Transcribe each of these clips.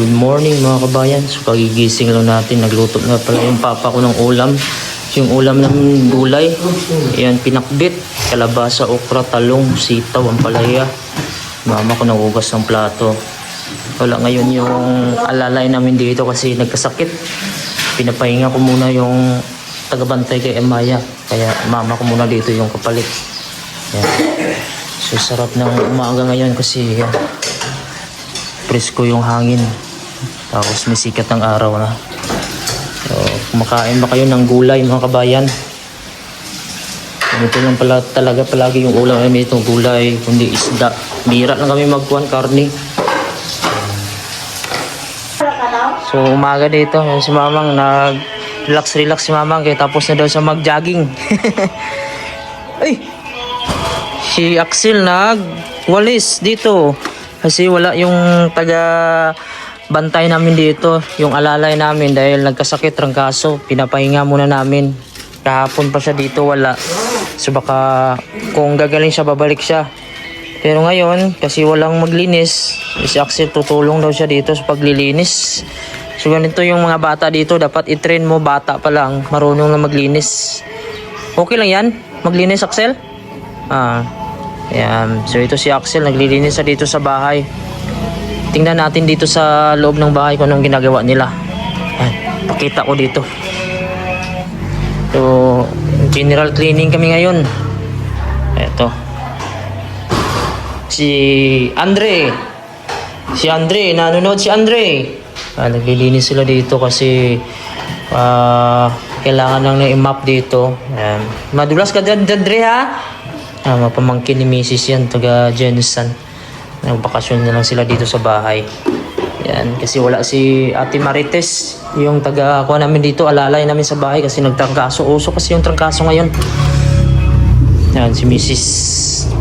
Good morning mga kabayan. So kagigising lang natin. Nagluto na pala yung papa ko ng ulam. Yung ulam ng gulay. Ayan, pinakbit. Kalabasa, okra, talong, sitaw, ampalaya. Mama ko nagugas ng plato. Wala ngayon yung alalay namin dito kasi nagkasakit. Pinapahinga ko muna yung tagabantay kay Emaya. Kaya mama ko muna dito yung kapalit. Ayan. So sarap ng umaga ngayon kasi presko yung hangin. Tapos may sikat ng araw na. So, kumakain ba kayo ng gulay mga kabayan? Ito lang pala talaga palagi yung ulam namin itong gulay, kundi isda. Bira lang kami magkuhan karne. So umaga dito, si Mamang nag-relax si Mamang kaya tapos na daw siya mag-jogging. Ay! Si Axel nag-walis dito. Kasi wala yung taga-bantay namin dito, yung alalay namin dahil nagkasakit, trangkaso. Pinapahinga muna namin. Kahapon pa siya dito, wala. So baka kung gagaling siya, babalik siya. Pero ngayon, kasi walang maglinis, si Axel tutulong daw siya dito sa paglilinis. So ganito yung mga bata dito, dapat i-train mo bata pa lang, marunong na maglinis. Okay lang yan? Maglinis, Axel? Ayan. So ito si Axel, naglilinis siya dito sa bahay. Tingnan natin dito sa loob ng bahay kung anong ginagawa nila. Ayan, pakita ko dito. So general cleaning kami ngayon. Ito si Andre, nanonood si Andre. Naglilinis sila dito kasi kailangan lang na i-map dito. Ayan. Madulas ka dyan, Andre, ha? Mapamangkin ni Mrs. yan, taga Jensen. Nagbakasyon na lang sila dito sa bahay. Yan, kasi wala si Ate Marites, yung taga kuha namin dito, alalay namin sa bahay kasi nagtrangkaso. Uso kasi yung trangkaso ngayon. Yan, si Mrs.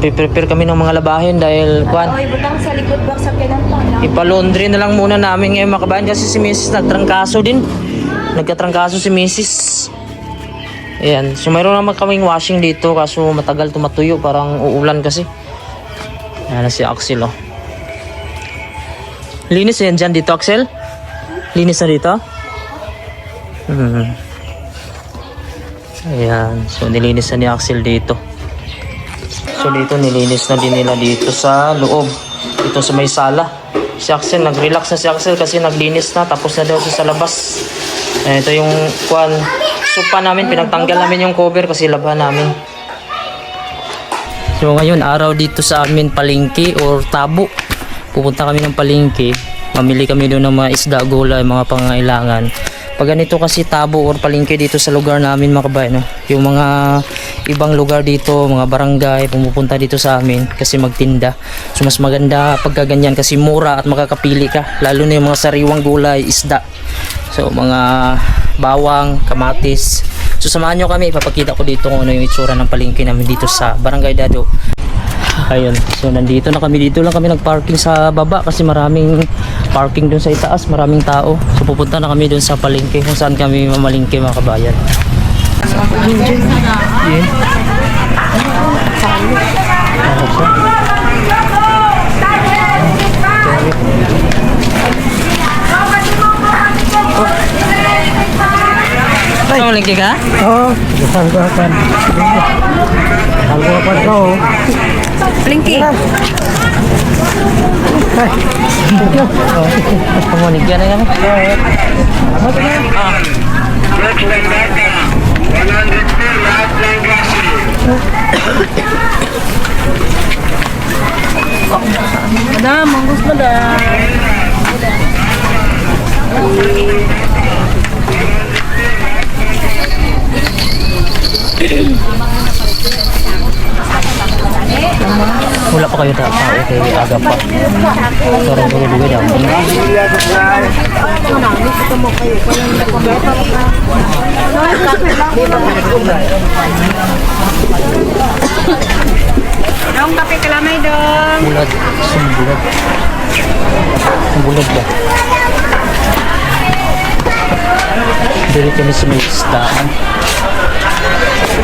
Prepare kami ng mga labahin dahil kuhan. Ibutang sa likod box sa kinanta. Ipalaundry na lang muna namin ngayon mga kabayan kasi si Mrs. nagtrangkaso din. Nagkatrangkaso si Mrs. Ayan. So mayroon naman kaming washing dito kaso matagal tumatuyo, parang uulan kasi. Ayan na si Axel, oh. Linis yan dyan dito, Axel? Linis na dito? Ayan. So nilinis na ni Axel dito. So dito nilinis na din nila dito sa loob. Dito sa may sala. Si Axel, nag-relax na si Axel kasi naglinis na. Tapos na daw siya sa labas. Ayan, ito yung kuwan. Sopa namin, pinagtanggal namin yung cover kasi laban namin. So ngayon, araw dito sa amin palengke or tabo. Pupunta kami ng palengke. Mamili kami doon ng mga isda, gulay, mga pangangailangan. Pag ganito kasi tabo or palengke dito sa lugar namin mga kabayan, no? Yung mga ibang lugar dito, mga barangay, pumupunta dito sa amin kasi magtinda. So mas maganda pagka ganyan kasi mura at makakapili ka. Lalo na yung mga sariwang gulay, isda. So mga bawang, kamatis. So samahan nyo kami, ipapakita ko dito kung ano yung itsura ng palengke namin dito sa Barangay Dado. Ayun, so nandito na kami, dito lang kami nagparking sa baba kasi maraming parking dun sa itaas, maraming tao. So pupunta na kami dun sa palengke kung saan kami mamalingke mga kabayan. Yun. Mamalingke ka? Oo, sanggupan. Sanggupan ko. Blinky. Pamalig yan na yan. Madam, manggus madam. Wala pa kayo tao, okay, aga pa. Sarang ko juga dyan. Dong, kape kalamay dong. Bulat, sumbulat. Sumbulat ba? Dili kami sa may istaan.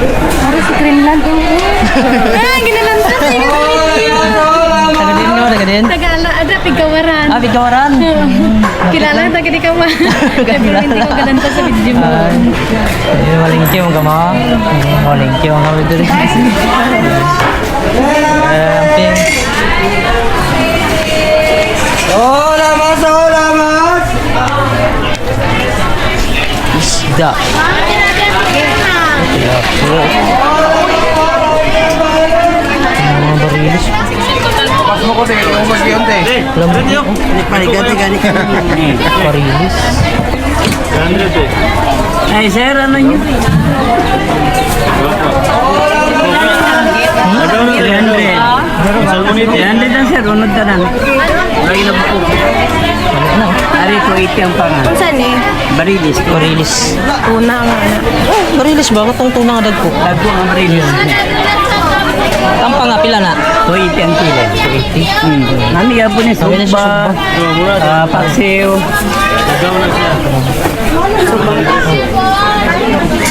Ano si Greenland? Ginalantan. Taga din no, taga din. Taga-ala, ada pigawaran. Bigawaran. gini ka ma. Pero hindi ko ganun sa video mo. Ay, malingki mo ka mga. Malingki mo kami dito. Amping. Oh, lamas! Oh, lamas! Isda. Mga barilis. Pas mo ko tayo, umas yun tayo. Lambot mo. Gani. Barilis. Ay, sir, ano nyo? 300 lang, sir. Unod ka lang. Lagi na po. Ano? Ari ko, 80 ang pangan. Kung saan eh? Barilis. Barilis. Una nga na. Oh, barilis ba? Katong tunang nga dagko. Dagko ang barilis. Ang pangapila na. 280 ang kilo. 80. Nami nga po ni Sabi na siya Sugba, Paksiw.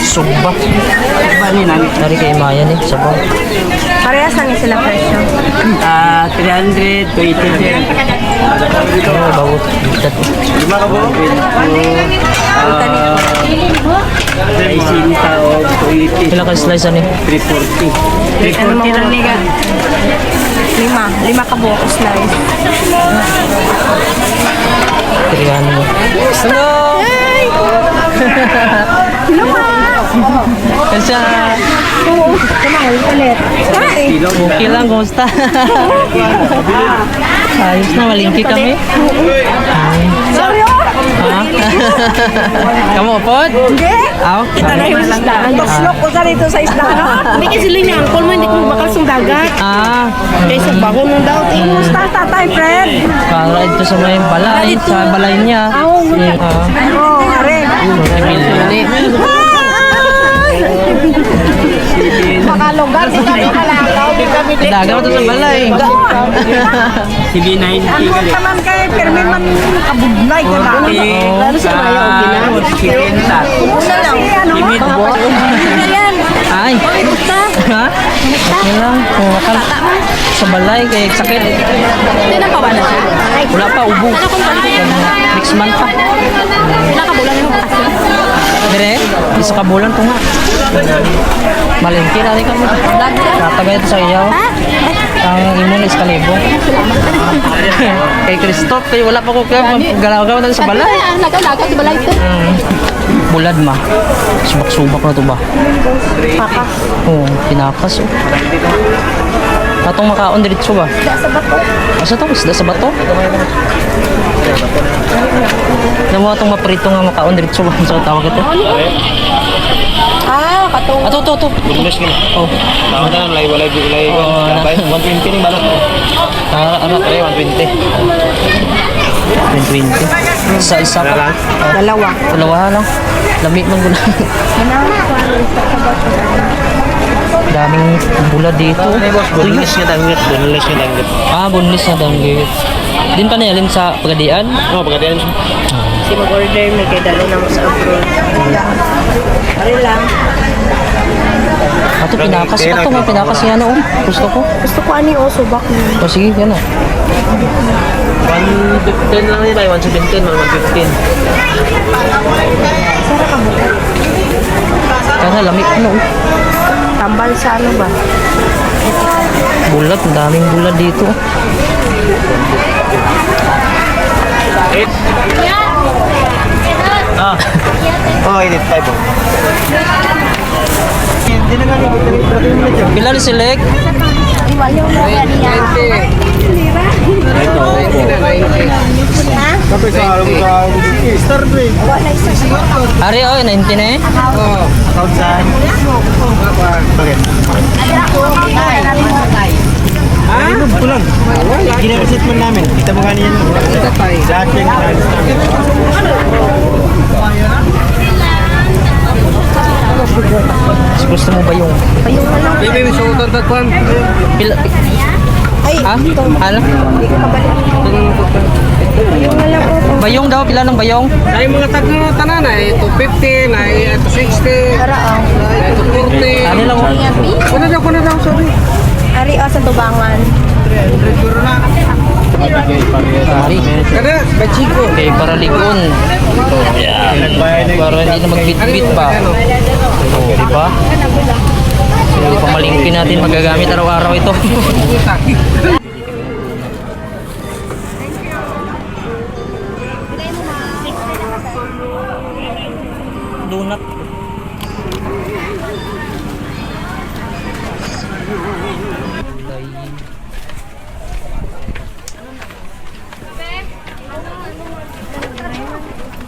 Sugba. Sugba ni nami. Dari kay Maya ni. Sabaw. Parehas lang sila presyo. 300, 280 sir. Oh, bawot. Bitat. Lima ka po? Ay sinta o 280. Ilang ka slice ani? 340. 340 lang niga. 5 ka buko slice. 300. Hello! Hello ma! Kasi Kamahal ulit. Hi! okay lang, kumusta? Ayos na, malingki kami. Sorry oh! Ha? Kamu upod? Hindi! Aw? Kita na yung isda. Toslok ko sa rito sa isda. Hindi kasi linyangkol mo, hindi ko bakal sa dagat. Ah, Kaya sa bago nung daw. Kumusta tatay, friend? para ito sa may balay, sa balay niya. Oh, are. Makalugar, di kami kalakaw, di kami Daga mo ito sa balay. CB90 gali. Taman kay Permin man kabudlay ka ba? Lalo sa maya o Kirinta. Una lang. Limit po. Yan. Ay, ha? Yan lang, kumakal. Sa balay, kay sakit. Hindi na pa ba na siya? Wala pa, ubo. Next month pa. Nakabulan mo kasi. Dire, isa ka bulan ko nga. Malingki na rin kami. Tatagay ito sa iyo. Ang imo na iskalibo. Kay Christoph, kay wala pa ko kaya galaw-galaw na sa balay. Nagalaga sa balay ito. Bulad ma. Subak-subak na to ba? Paka. Oo, pinakas oh. Atong makaon diretso ba? Sa bato. Asa to? Isda sa bato? Alam mo atong maprito nga makaon diretso ba? Sa tawag ito? Ah, katong. Ato, to. Bulas ka na. Oh. Tama na, walay 120 ni balot. Ano? 120. 120. Isa ka. Dalawa. Dalawa lang. Lamig man gula. Daming bulad dito. Bulas nga danggit. Ah, boneless na danggit. Din pa na yalin sa pagadian? Oh, pagkadian siya. Si mag-order, may kay dalo na mo sa abroad. Pare lang. Ato pinakas. Ato nga pinakas yan oh. Gusto ko. Gusto ko ani o subak ni. O sige, yan oh. 110 lang nila, 117, 115. Sara ka mo. Kaya lamig ano oh. Tambal sa ano ba? Bulat, ang daming bulad dito. Oh, init 5 po. Hindi na nga Pila ni Selek? Iwayo mo ba niya? Ito. Ha? Kapag sa alam ka, star break. Wala isa sa Ari oh, 19 na eh. Oh, account saan? Bakit? Ah, kulang. Ginareset mo namin. Kita mo ganyan. Lahat yung ginareset namin. Gusto mo ba yung... Payong na lang. Baby, so tatagpan. Pila... Ay, Ha? ito. Ano? Hindi ko kabalik. Payong na lang po. Bayong daw, pila ng bayong? Ay mga tagno tanan ay 250, na ay 260, Para o. ay 240. Ano lang oh. Yapi. Kuna daw, sorry. Ari o sa tubangan. 300 euro na. Kada, bachiko. Okay, para likon. Yan. Para hindi na magbit-bit pa. Oh, di ba? So, pamalingkin natin magagamit araw-araw ito. Donut.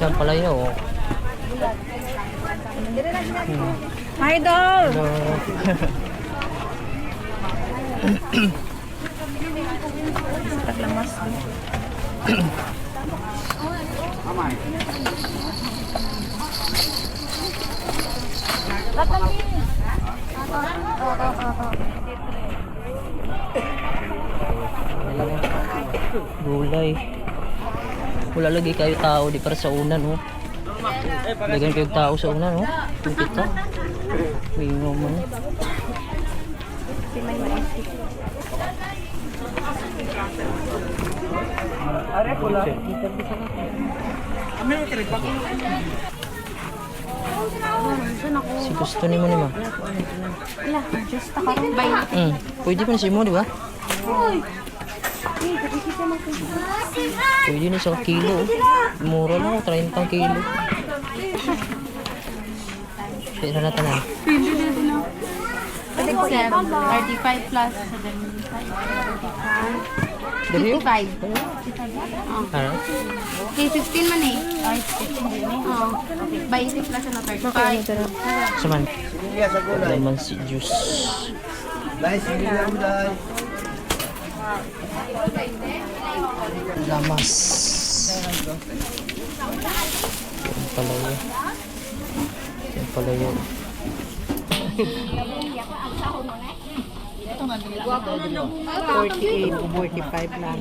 Diyan pala yun, oh. Idol! Hello. Gulay. Wala lagi kayo tao di para sa unan, no? Lagyan kayo tao sa unan, no? Yung pita. May naman. Are pula. Si gusto ni mo ni ma. Pwede pa na si mo, di ba? Pwede na sa kilo. Mura lang, 30 kilo. Pwede na tanan. 35 plus 75. Dali yun? 55. Ano? Okay, 15 man eh. Ay, 15 din eh. Oo. By 80 plus ano, 35. Saman. Laman si juice. Lamas. Yan pala yun. Yan pala yun. 48, 45 lang.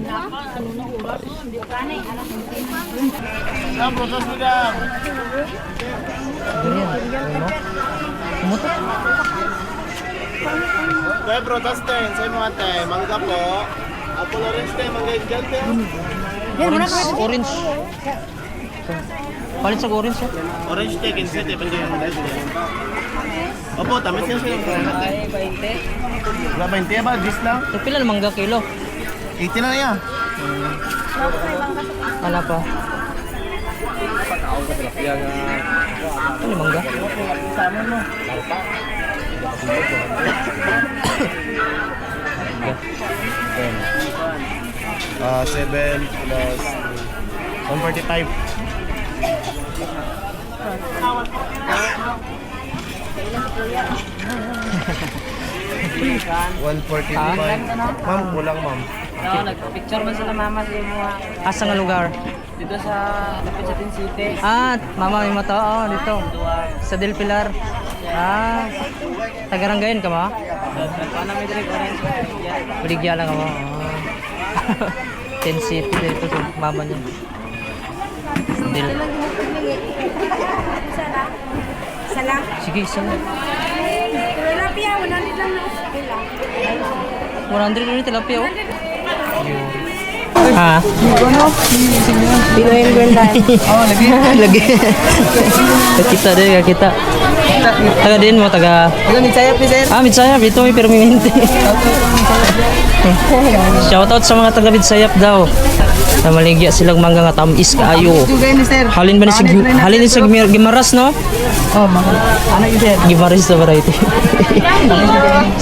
Ganyan. Ano mo? Umutot. Kaya protestin sa mga tayo, mangga po. Apple orange tayo, mangga dyan tayo. Orange. Palit sa orange, oh. Orange tayo, 15 tayo, pwede yung dahil tayo. Opo, tamis yan sila. Wala 20 ba? 10 lang? So, pila na mangga kilo? 80 na yan. Ano pa? Ano mangga? 7 plus 145. Ma'am, kulang ma'am. Nagpicture man sila mama sa mga Asa nga lugar? dito sa lapit sa Tin City. Ah, mama may mata. Oo, dito. Sa Del Pilar. Ah, taga-Rangayon ka ba? Paano may direct orange? Baligya lang ka ba? Tin City dito sa mama niya. Del. Sala. Sige, isa lang. Tilapia, 100 lang na. 100 rin tilapia, oh. Ha? Pinoy Grandan. Oh, lagi. Lagi. Kita din, kita. Taga din mo, taga... Ikaw ni Sayap ni sir. Ah, Midsayap. Dito may permanente. Shoutout sa mga taga Midsayap daw. Na maligya silang mangga nga tamis kaayo. Dugay ni sir. Halin ba ni sa Gimaras, no? Oh, mga. Ano yun sir? Gimaras na variety.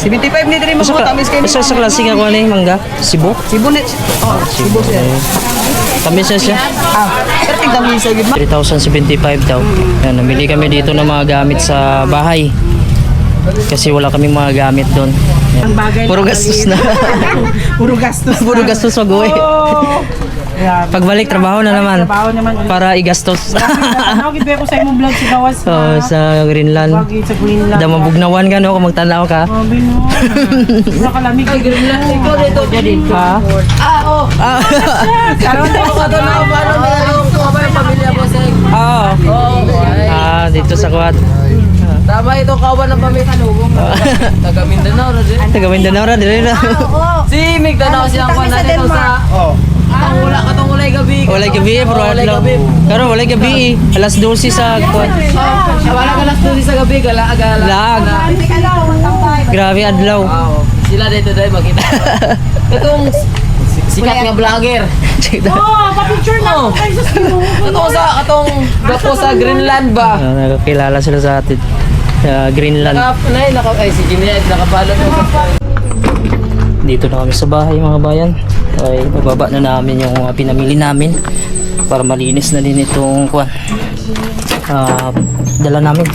75 ni diri mo Sa tamis kay ni. sa klase nga kuha ni mangga? Cebu? Sibunet. Oh, Sibu sir. Tamis na siya. Ah, sir tigdami sa gid. 3,075 daw. Yan, namili kami dito ng mga gamit sa bahay. Kasi wala kaming mga gamit doon. Yan. Puro gastos na. Puro gastos. Puro gastos mag-uwi. Oh. Yeah. Pagbalik, trabaho na naman. Trabaho naman. Para igastos. Ano gid ko sa imong vlog si Gawas. So, sa Greenland. Wagi sa Greenland. Damabugnawan ka, no? Kung magtanaw ka. Oh, bino. Isa ka lamig sa Greenland. Ikaw dito. Ha? Ah, oh. Ah. Karon ko ka to na paano nilalong ko ba yung pamilya mo sa Oo. Ah, dito sa Kuwat. Tama ito ka Kawan na pa may talubong. Taga Mindanao na din. Taga Mindanao ra dire na. Si Mindanao siyang kwan na dito sa... Oh. Katong ulay gabi. Walay gabi bro adlaw. Pero walay gabi alas 12 sa kwan. Wala ka lang sa gabi. Gala. Lag. Grabe adlaw. Wow. Sila dito dahil makita. Itong sikat nga vlogger. Oh, pa-picture na. Ay, sus, Katong gapo sa Greenland ba? Nakakilala sila sa atin. Sa Greenland. Ay, si Ginette, nakapalo mo. Dito na kami sa bahay mga bayan. Ay bababa na namin yung mga pinamili namin para malinis na din itong kwan. Dala namin.